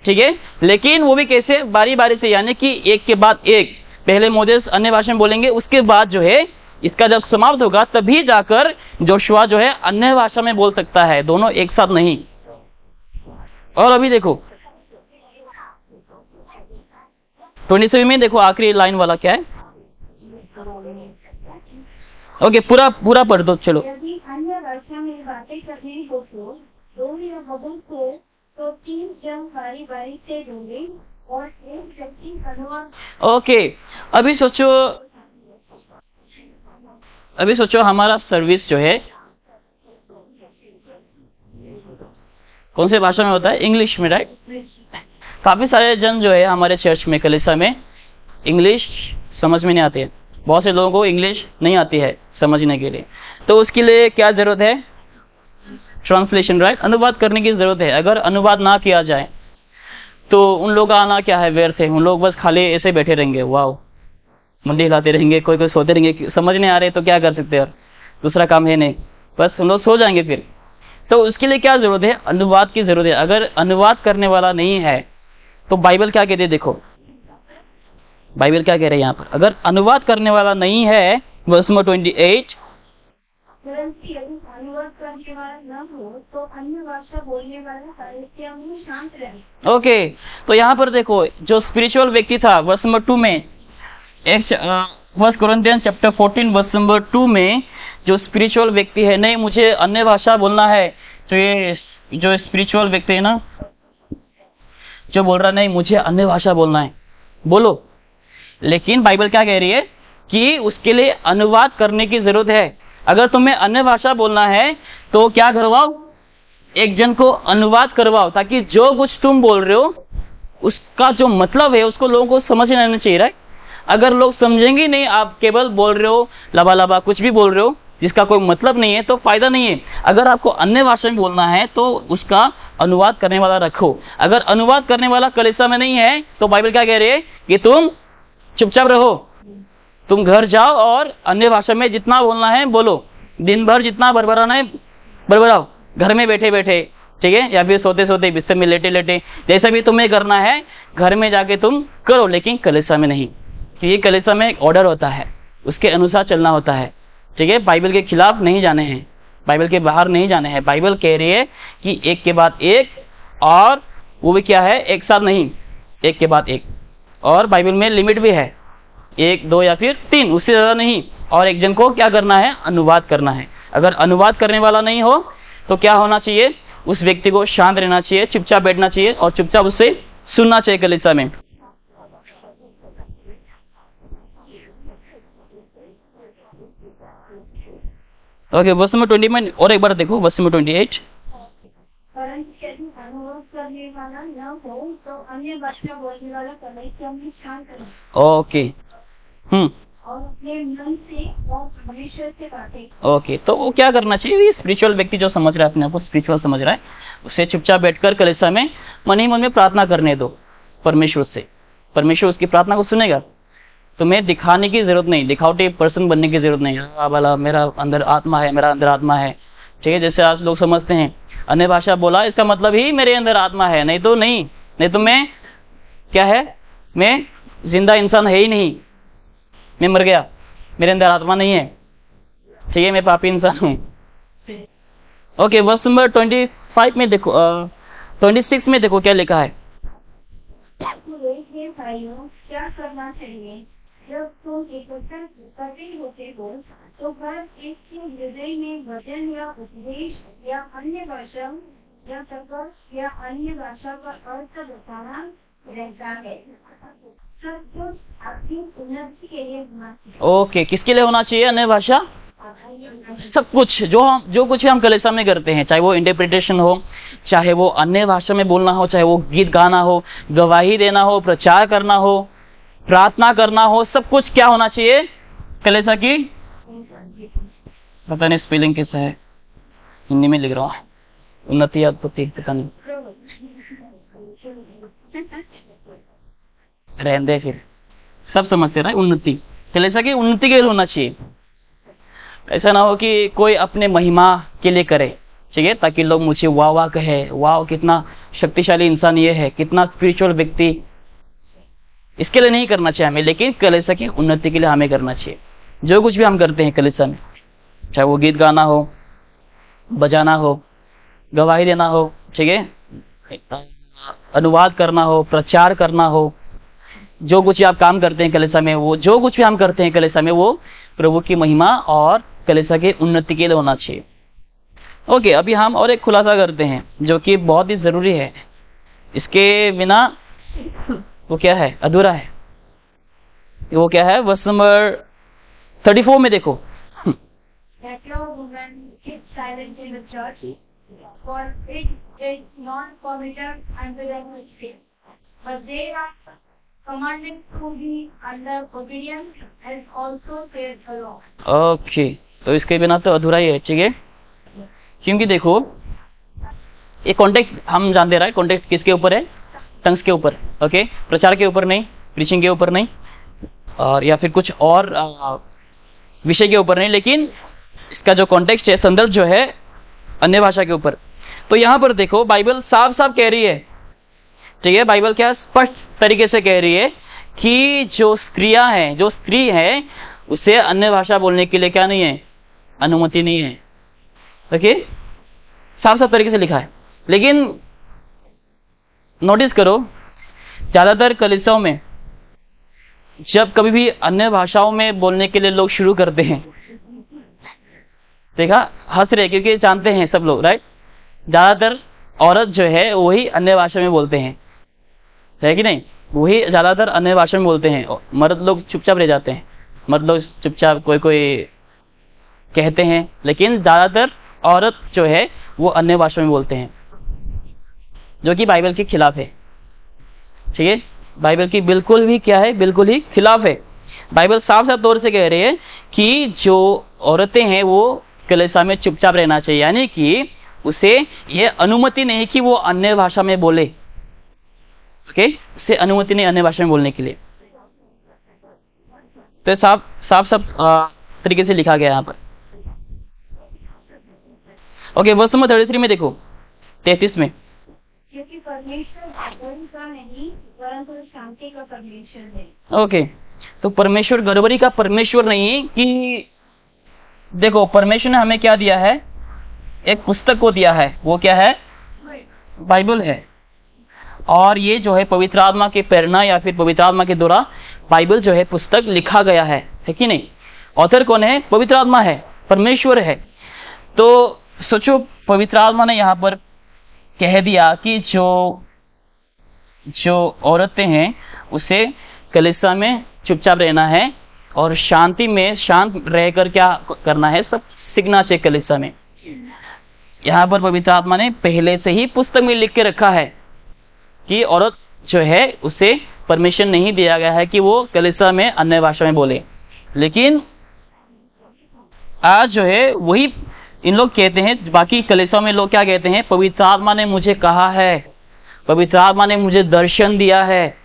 S1: ठीक है। लेकिन वो भी कैसे? बारी बारी से, यानी कि एक के बाद एक। पहले मोजेस अन्य भाषा में बोलेंगे, उसके बाद जो है इसका जब समाप्त होगा तभी जाकर जोशुआ जो है अन्य भाषा में बोल सकता है, दोनों एक साथ नहीं। और अभी देखो 27 में देखो आखिरी लाइन वाला क्या है। ओके, पूरा पढ़ दो, चलो।
S2: यदि अन्य भाषा में बातें करनी हो तो 2 या बहुत हो तो 3 जन बारी-बारी से बोले और एक व्यक्ति अनुवाद।
S1: ओके, अभी सोचो हमारा सर्विस जो है कौन से भाषा में होता है? इंग्लिश में, राइट? काफी सारे जन जो है हमारे चर्च में, कलीसिया में, इंग्लिश समझ में नहीं आती है। बहुत से लोगों को इंग्लिश नहीं आती है समझने के लिए, तो उसके लिए क्या जरूरत है? Translation, right? अनुवाद करने की जरूरत है। अगर अनुवाद ना किया जाए तो उन लोगों का आना क्या है? व्यर्थ है। उन लोग बस खाली ऐसे बैठे रहेंगे, वाह, मुंडी हिलाते रहेंगे, कोई सोते रहेंगे। समझ नहीं आ रहे तो क्या कर सकते हैं? दूसरा काम है नहीं, बस हम लोग सो जाएंगे फिर। तो उसके लिए क्या जरूरत है? अनुवाद की जरूरत है। अगर अनुवाद करने वाला नहीं है तो बाइबल क्या कहते हैं? देखो बाइबल क्या कह रहे हैं यहाँ पर। अगर अनुवाद करने वाला नहीं है, वर्स नंबर 28,
S2: अनुवाद करने वाला न हो तो अन्य भाषा बोलने वाला कलीसिया में शांत रहे।
S1: ओके, तो यहाँ पर देखो जो स्पिरिचुअल व्यक्ति था, वर्स नंबर 2 में, 1 कोरिन्थियन चैप्टर 14 वर्स नंबर 2 में, जो स्पिरिचुअल व्यक्ति है, नहीं मुझे अन्य भाषा बोलना है, तो ये जो स्पिरिचुअल व्यक्ति है ना, जो बोल रहा नहीं मुझे अन्य भाषा बोलना है, बोलो। लेकिन बाइबल क्या कह रही है कि उसके लिए अनुवाद करने की जरूरत है। अगर तुम्हें अन्य भाषा बोलना है तो क्या करवाओ? एक जन को अनुवाद करवाओ, ताकि जो कुछ तुम बोल रहे हो उसका जो मतलब है उसको लोगों को समझ में आना चाहिए, राइट? अगर लोग समझेंगे नहीं, आप केवल बोल रहे हो लबा लबा, कुछ भी बोल रहे हो जिसका कोई मतलब नहीं है, तो फायदा नहीं है। अगर आपको अन्य भाषा में बोलना है तो उसका अनुवाद करने वाला रखो। अगर अनुवाद करने वाला कलीसिया में नहीं है तो बाइबल क्या कह रही है कि तुम चुपचाप रहो, तुम घर जाओ और अन्य भाषा में जितना बोलना है बोलो। दिन भर जितना बरबराना है बरबराओ, घर में बैठे बैठे, ठीक है, या फिर सोते सोते, बिस्तर में लेटे लेटे, जैसा भी तुम्हें करना है घर में जाके तुम करो, लेकिन कलीसिया में नहीं। ये कलीसिया में एक ऑर्डर होता है, उसके अनुसार चलना होता है, ठीक है। बाइबल के खिलाफ नहीं जाने हैं, बाइबल के बाहर नहीं जाने हैं। बाइबल कह रही है कि एक के बाद एक, और वो भी क्या है? एक साथ नहीं, एक के बाद एक। और बाइबल में लिमिट भी है, 1 2 या फिर 3, उससे ज़्यादा नहीं। और एक जन को क्या करना है, अनुवाद करना है। अगर अनुवाद करने वाला नहीं हो तो क्या होना चाहिए, उस व्यक्ति को शांत रहना चाहिए, चुपचाप बैठना चाहिए और चुपचाप उससे सुनना चाहिए कलीसिया में। ओके, वर्स नंबर 20 में और एक बार देखो, वर्स नंबर 28।
S2: परंतु यदि अनुवाद करने वाला न हो तो अन्य भाषा बोलने वाला कलीसिया में शांत रहे
S1: ओके,
S2: और अपने मन से और परमेश्वर से बातें।
S1: ओके, तो वो क्या करना चाहिए, स्पिरिचुअल व्यक्ति जो समझ रहा है, अपने आप को स्पिरिचुअल समझ रहा है, उसे चुपचाप बैठकर कलीसिया में मन ही मन में प्रार्थना करने दो परमेश्वर से। परमेश्वर उसकी प्रार्थना को सुनेगा। तुम्हें दिखाने की जरूरत नहीं, दिखावटी पर्सन बनने की जरूरत नहीं। वाला मेरा अंदर आत्मा है, मेरा अंदर आत्मा है, ठीक है। जैसे आज लोग समझते हैं अन्य भाषा बोला इसका मतलब ही मेरे अंदर आत्मा है, नहीं तो मैं क्या है, मैं जिंदा इंसान है ही नहीं, मैं मर गया, मेरे अंदर आत्मा नहीं है, ठीक है, मैं पापी इंसान हूँ। ओके, वर्स नंबर 25 में देखो, 26 में देखो क्या लिखा है।
S2: भाइयों, क्या करना चाहिए, जब तुम एकत्रित होते हो तो बस एक के हृदय में वचन या उपदेश या अन्य भाषा या तर्क या अन्य भाषा का अर्थ बताना रहता है। सब कुछ आपकी उन्नति के लिए होना चाहिए।
S1: ओके, किसके लिए होना चाहिए अन्य भाषा? सब कुछ जो कुछ भी हम कलीसिया में करते हैं, चाहे वो इंटरप्रिटेशन हो, चाहे वो अन्य भाषा में बोलना हो, चाहे वो गीत गाना हो, गवाही देना हो, प्रचार करना हो, प्रार्थना करना हो, सब कुछ क्या होना चाहिए कलीसिया की? पता नहीं स्पेलिंग कैसा है, हिंदी में लिख रहा हूँ, उन्नति या उत्पत्ति, पता नहीं, रहने दे फिर, सब समझते रहे। उन्नति, कलीसिया की उन्नति के लिए होना चाहिए। ऐसा ना हो कि कोई अपने महिमा के लिए करे, ठीक है, ताकि लोग मुझे वाह वाह कहे, वाह कितना शक्तिशाली इंसान ये है, कितना स्पिरिचुअल व्यक्ति, इसके लिए नहीं करना चाहिए हमें, लेकिन कलीसिया की उन्नति के लिए हमें करना चाहिए। जो कुछ भी हम करते हैं कलीसिया में, चाहे वो गीत गाना हो, बजाना हो, गवाही देना हो, ठीक है, अनुवाद करना हो, प्रचार करना हो, जो कुछ भी आप काम करते हैं कलीसिया में, वो जो कुछ भी हम करते हैं कलीसिया में, वो प्रभु की महिमा और कलीसिया की उन्नति के लिए होना चाहिए। ओके, अभी हम और एक खुलासा करते हैं जो कि बहुत ही जरूरी है, इसके बिना वो क्या है, अधूरा है। वो क्या है, वर्स नंबर 34 में देखो।
S2: That your woman keep silent in the church, for it is not permitted unto them to speak, but they are commanded to be under obedience, as also says the law.
S1: Okay, तो इसके बिना तो अधूरा ही है, ठीक है, क्योंकि देखो ये कॉन्टेक्स्ट हम जानते रहे, कॉन्टेक्स्ट किसके ऊपर है, टंग्स के ऊपर, ओके, प्रचार के ऊपर नहीं, प्रीचिंग के ऊपर नहीं, और या फिर कुछ और विषय के ऊपर नहीं, लेकिन इसका जो कॉन्टेक्स्ट है, संदर्भ जो है, अन्य भाषा के ऊपर। तो यहां पर देखो बाइबल साफ साफ कह रही है, ठीक है, बाइबल क्या स्पष्ट तरीके से कह रही है कि जो स्त्री है उसे अन्य भाषा बोलने के लिए क्या नहीं है, अनुमति नहीं है। ओके, साफ साफ तरीके से लिखा है। लेकिन नोटिस करो, ज्यादातर कलीसियाओं में जब कभी भी अन्य भाषाओं में बोलने के लिए लोग शुरू करते हैं, देखा, हंस रहे क्योंकि जानते हैं सब लोग, राइट, ज्यादातर औरत जो है वही अन्य भाषा में बोलते हैं, है कि नहीं, वही ज्यादातर अन्य भाषा में बोलते हैं। मर्द लोग चुपचाप रह जाते हैं, मर्द लोग चुपचाप कोई कहते हैं, लेकिन ज्यादातर औरत जो है वो अन्य भाषा में बोलते हैं, जो कि बाइबल के खिलाफ है, ठीक है, बाइबल की बिल्कुल भी क्या है, बिल्कुल ही खिलाफ है। बाइबल साफ साफ तौर से कह रही है कि जो औरतें हैं वो कलीसिया में चुपचाप रहना चाहिए, यानी कि उसे ये अनुमति नहीं कि वो अन्य भाषा में बोले, ओके, उसे अनुमति नहीं अन्य भाषा में बोलने के लिए। तो साफ तरीके से लिखा गया यहाँ पर। ओके, वर्स नंबर 33 में देखो, 33 में,
S2: क्योंकि परमेश्वर गड़बड़ी का नहीं परंतु शांति का परमेश्वर है।
S1: ओके, तो परमेश्वर गड़बड़ी का परमेश्वर नहीं, कि देखो परमेश्वर ने हमें क्या दिया है, एक पुस्तक को दिया है, वो क्या है, बाइबल है। और ये जो है पवित्र आत्मा के प्रेरणा या फिर पवित्र आत्मा के द्वारा बाइबल जो है पुस्तक लिखा गया है कि नहीं? ऑथर कौन है? पवित्र आत्मा है, परमेश्वर है। तो सोचो, पवित्र आत्मा ने यहाँ पर कह दिया कि जो औरतें हैं उसे कलीसिया में चुपचाप रहना है और शांति में शांत रहकर क्या करना है, सब सीखना चाहिए कलीसिया में। यहाँ पर पवित्र आत्मा ने पहले से ही पुस्तक में लिख के रखा है कि औरत जो है उसे परमिशन नहीं दिया गया है कि वो कलीसिया में अन्य भाषा में बोले। लेकिन आज जो है वही इन लोग कहते हैं, बाकी कलीसिया में लोग क्या कहते हैं? पवित्र आत्मा ने मुझे कहा है, पवित्र आत्मा ने मुझे दर्शन दिया है।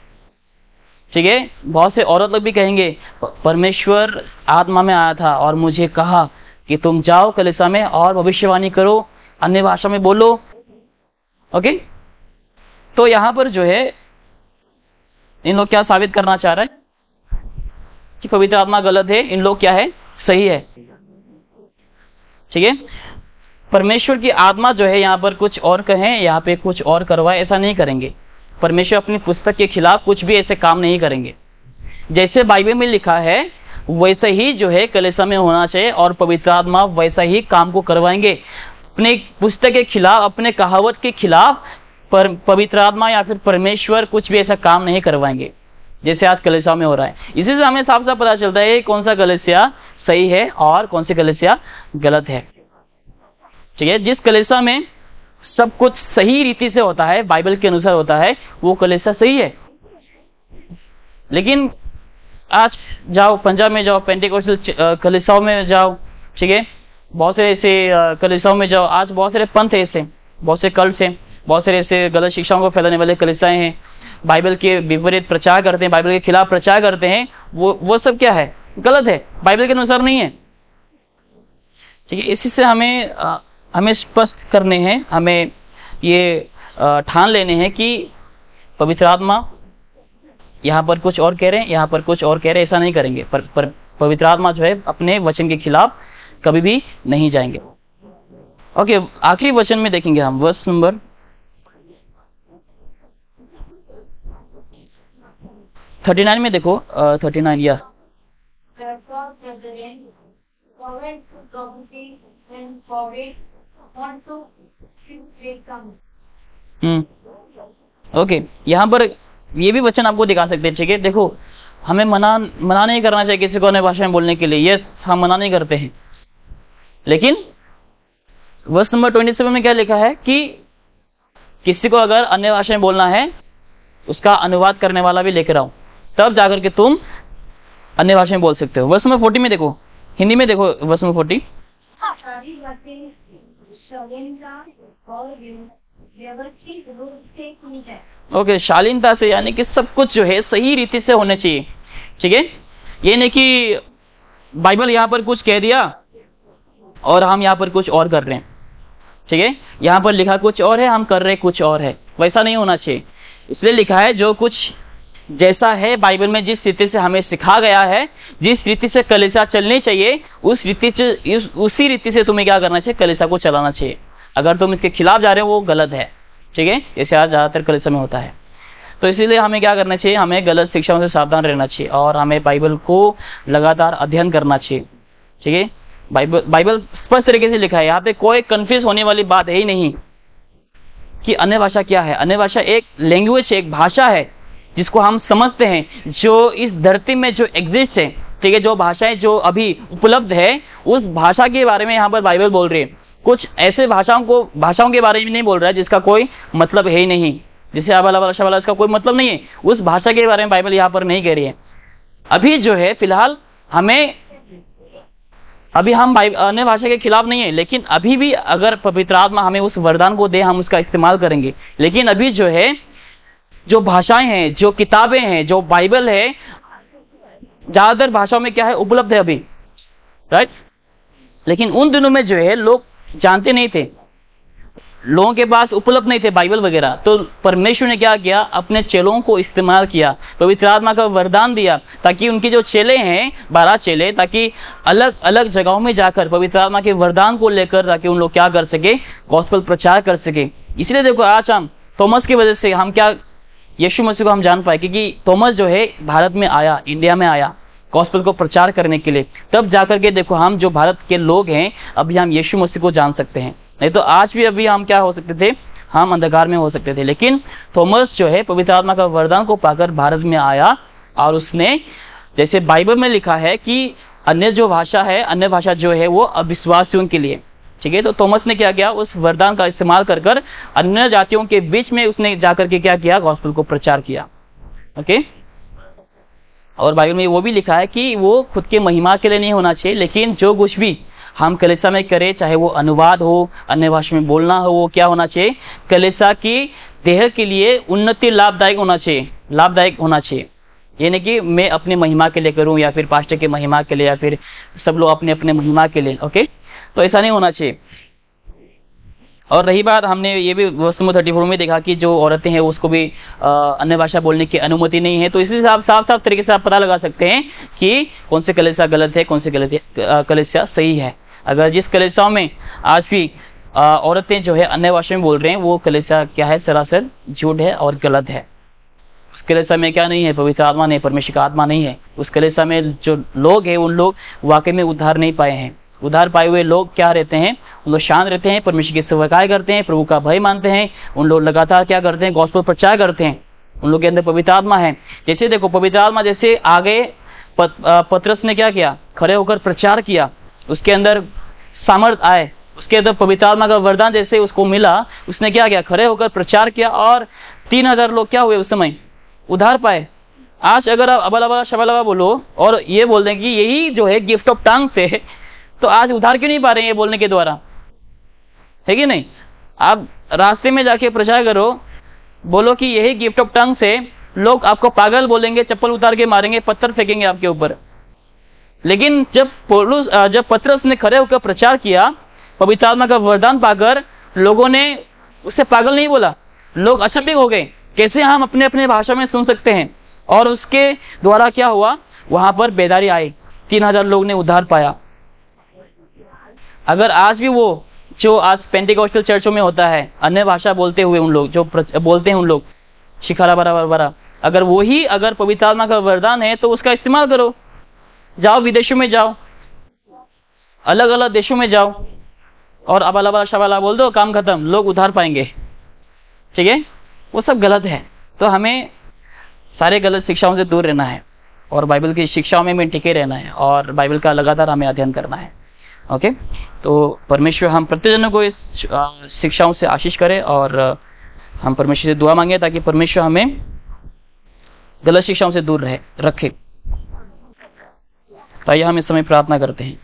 S1: ठीक है, बहुत से औरत लोग भी कहेंगे परमेश्वर आत्मा में आया था और मुझे कहा कि तुम जाओ कलीसिया में और भविष्यवाणी करो, अन्य भाषा में बोलो। ओके, तो यहां पर जो है इन लोग क्या साबित करना चाह रहे हैं कि पवित्र आत्मा गलत है, इन लोग क्या है? सही है। ठीक है, परमेश्वर की आत्मा जो है यहाँ पर कुछ और कहें, यहाँ पे कुछ और करवाए, ऐसा नहीं करेंगे। परमेश्वर अपनी पुस्तक के खिलाफ कुछ भी ऐसे काम नहीं करेंगे। जैसे बाइबल में लिखा है वैसे ही जो है कलीसिया में होना चाहिए और पवित्र आत्मा वैसा ही काम को करवाएंगे। अपने पुस्तक के खिलाफ, अपने कहावत के खिलाफ पवित्र आत्मा या फिर परमेश्वर कुछ भी ऐसा काम नहीं करवाएंगे जैसे आज कलीसिया में हो रहा है। इसी से हमें साफ साफ पता चलता है कौन सा कलीसिया सही है और कौन सी कलीसिया गलत है। ठीक है, जिस कलीसिया में सब कुछ सही रीति से होता है, बाइबल के अनुसार होता है, वो कलीसिया सही है। लेकिन आज जाओ पंजाब में जाओ, पेंटेकोस्टल कलीसियाओं में जाओ, ठीक है, बहुत से ऐसे कलीसियाओं में जाओ, आज बहुत सारे पंथ है, ऐसे बहुत से कल्ट हैं, बहुत सारे ऐसे गलत शिक्षाओं को फैलाने वाले कलीसियाएं हैं, बाइबल के विपरीत प्रचार करते हैं, बाइबल के खिलाफ प्रचार करते हैं। वो सब क्या है? गलत है, बाइबल के अनुसार नहीं है। ठीक है, इसी से हमें स्पष्ट करने हैं, हमें ये ठान लेने हैं कि पवित्र आत्मा यहाँ पर कुछ और कह रहे हैं, यहाँ पर कुछ और कह रहे हैं, ऐसा नहीं करेंगे। पर पवित्र आत्मा जो है अपने वचन के खिलाफ कभी भी नहीं जाएंगे। ओके, आखिरी वचन में देखेंगे हम, वर्स नंबर 39 में देखो, 39 या ओके, यहाँ पर ये भी वचन आपको दिखा सकते हैं। ठीक है, देखो, हमें मना नहीं करना चाहिए किसी को अन्य भाषा में बोलने के लिए, ये हम मना नहीं करते हैं। लेकिन वर्स नंबर 27 में क्या लिखा है कि किसी को अगर अन्य भाषा में बोलना है उसका अनुवाद करने वाला भी लेकर आओ, तब जाकर के तुम अन्य भाषा में बोल सकते हो। वर्स नंबर 40 में देखो, हिंदी में देखो, वर्स नंबर 40। ओके, शालीनता से, यानी कि सब कुछ जो है सही रीति से होने चाहिए। ठीक है, ये नहीं कि बाइबल यहाँ पर कुछ कह दिया और हम यहाँ पर कुछ और कर रहे हैं। ठीक है, यहाँ पर लिखा कुछ और है, हम कर रहे कुछ और है, वैसा नहीं होना चाहिए। इसलिए लिखा है जो कुछ जैसा है बाइबल में, जिस रीति से हमें सिखा गया है, जिस रीति से कलीसिया चलनी चाहिए, उसी रीति से तुम्हें क्या करना चाहिए? कलीसिया को चलाना चाहिए। अगर तुम इसके खिलाफ जा रहे हो वो गलत है। ठीक है, जैसे आज ज्यादातर कलीसिया में होता है। तो इसीलिए हमें क्या करना चाहिए? हमें गलत शिक्षाओं से सावधान रहना चाहिए और हमें बाइबल को लगातार अध्ययन करना चाहिए। ठीक है, बाइबल स्पष्ट तरीके से लिखा है, यहाँ पे कोई कंफ्यूज होने वाली बात है ही नहीं कि अन्य भाषा क्या है। अन्य भाषा एक लैंग्वेज है, एक भाषा है जिसको हम समझते हैं, जो इस धरती में जो एग्जिस्ट है। ठीक है, जो भाषाएं जो अभी उपलब्ध है उस भाषा के बारे में यहाँ पर बाइबल बोल रही है। कुछ ऐसे भाषाओं के बारे में नहीं बोल रहा है जिसका कोई मतलब है ही नहीं, जिसे आबाला वाला शबाला, इसका कोई मतलब नहीं है। उस भाषा के बारे में बाइबल यहाँ पर नहीं कह रही है। अभी जो है फिलहाल अभी हम अन्य भाषा के खिलाफ नहीं है, लेकिन अभी भी अगर पवित्र आत्मा हमें उस वरदान को दे, हम उसका इस्तेमाल करेंगे। लेकिन अभी जो है, जो भाषाएं हैं, जो किताबें हैं, जो बाइबल है, ज्यादातर भाषाओं में क्या है? उपलब्ध है अभी, राइट। लेकिन उन दिनों में जो है लोग जानते नहीं थे, लोगों के पास उपलब्ध नहीं थे बाइबल वगैरह। तो परमेश्वर ने क्या किया? अपने चेलों को इस्तेमाल किया, पवित्र आत्मा का वरदान दिया, ताकि उनके जो चेले हैं, 12 चेले, ताकि अलग अलग जगहों में जाकर पवित्र आत्मा के वरदान को लेकर, ताकि उन लोग क्या कर सके? गॉस्पेल प्रचार कर सके। इसलिए देखो, आज हम थॉमस की वजह से हम क्या यीशु मसीह को हम जान पाए, क्योंकि थॉमस जो है भारत में आया, इंडिया में आया गॉस्पेल को प्रचार करने के लिए। तब जाकर के देखो हम जो भारत के लोग हैं अभी हम यीशु मसीह को जान सकते हैं। नहीं तो आज भी अभी हम क्या हो सकते थे, हम अंधकार में हो सकते थे। लेकिन थॉमस जो है पवित्र आत्मा का वरदान को पाकर भारत में आया और उसने, जैसे बाइबल में लिखा है कि अन्य जो भाषा है, अन्य भाषा जो है वो अविश्वासियों के लिए, ठीक है। तो थॉमस ने क्या किया, उस वरदान का इस्तेमाल कर कर अन्य जातियों के बीच में उसने जाकर के क्या किया, गॉस्पेल को प्रचार किया। ओके। और बाइबल में वो भी लिखा है कि वो खुद के महिमा के लिए नहीं होना चाहिए, लेकिन जो कुछ भी हम कलीसिया में करें, चाहे वो अनुवाद हो, अन्य भाषा में बोलना हो, वो क्या होना चाहिए, कलीसिया की देह के लिए उन्नति लाभदायक होना चाहिए, लाभदायक होना चाहिए। ये नहीं कि मैं अपने महिमा के लिए करूं या फिर पास्टर के महिमा के लिए या फिर सब लोग अपने अपने महिमा के लिए। ओके, तो ऐसा नहीं होना चाहिए। और रही बात, हमने ये भी वर्ष 34 में देखा कि जो औरतें हैं उसको भी अन्य भाषा बोलने की अनुमति नहीं है। तो इसलिए साफ तरीके से आप पता लगा सकते हैं कि कौन से कलीसिया गलत है, कौन से कलीसिया सही है। अगर जिस कलीसिया में आज भी औरतें जो है अन्य भाषा में बोल रहे हैं, वो कलीसिया क्या है, सरासर झूठ है और गलत है। उस कलीसिया में क्या नहीं है, पवित्र आत्मा नहीं, परमेश्वर का आत्मा नहीं है। उस कलीसिया में जो लोग हैं उन लोग वाकई में उद्धार नहीं पाए हैं। उद्धार पाए हुए लोग क्या रहते हैं, उन लोग शांत रहते हैं, परमेश्वर की सेवकाई करते हैं, प्रभु का भय मानते हैं। उन लोग लगातार क्या करते हैं, गॉस्पेल प्रचार करते हैं। उन लोग के अंदर पवित्र आत्मा है। जैसे देखो पवित्र आत्मा जैसे आगे पतरस ने क्या किया, खड़े होकर प्रचार किया, उसके अंदर सामर्थ आए, उसके अंदर पवित्र आत्मा का वरदान जैसे उसको मिला, उसने क्या किया, खड़े होकर प्रचार किया और 3000 लोग क्या हुए उस समय, उद्धार पाए। आज अगर आप अबला शबला बोलो और ये बोल दें कि यही जो है गिफ्ट ऑफ टंग से, तो आज उद्धार क्यों नहीं पा रहे हैं ये बोलने के द्वारा, है कि नहीं। आप रास्ते में जाके प्रचार करो, बोलो कि यही गिफ्ट ऑफ टंग से, लोग आपको पागल बोलेंगे, चप्पल उतार के मारेंगे, पत्थर फेंकेंगे आपके ऊपर। लेकिन जब पतरस ने खड़े होकर प्रचार किया, पवित्र आत्मा का वरदान पाकर, लोगों ने उसे पागल नहीं बोला, लोग अचंभित हो गए, कैसे हम अपने अपने भाषा में सुन सकते हैं। और उसके द्वारा क्या हुआ, वहां पर बेदारी आई, 3000 लोग ने उद्धार पाया। अगर आज भी वो जो आज पेंटिकॉस्टल चर्चों में होता है, अन्य भाषा बोलते हुए उन लोग जो बोलते हैं, उन लोग शिखारा बरा, अगर वही अगर पवित्र आत्मा का वरदान है तो उसका इस्तेमाल करो। जाओ विदेशों में जाओ, अलग अलग देशों में जाओ और अबला शबला बोल दो, काम खत्म, लोग उद्धार पाएंगे। ठीक है, वो सब गलत है। तो हमें सारे गलत शिक्षाओं से दूर रहना है और बाइबल की शिक्षाओं में टिके रहना है और बाइबल का लगातार हमें अध्ययन करना है। ओके, तो परमेश्वर हम प्रत्येक को इस शिक्षाओं से आशीष करे और हम परमेश्वर से दुआ मांगे ताकि परमेश्वर हमें गलत शिक्षाओं से दूर रखे। तो आइए हम इस समय प्रार्थना करते हैं।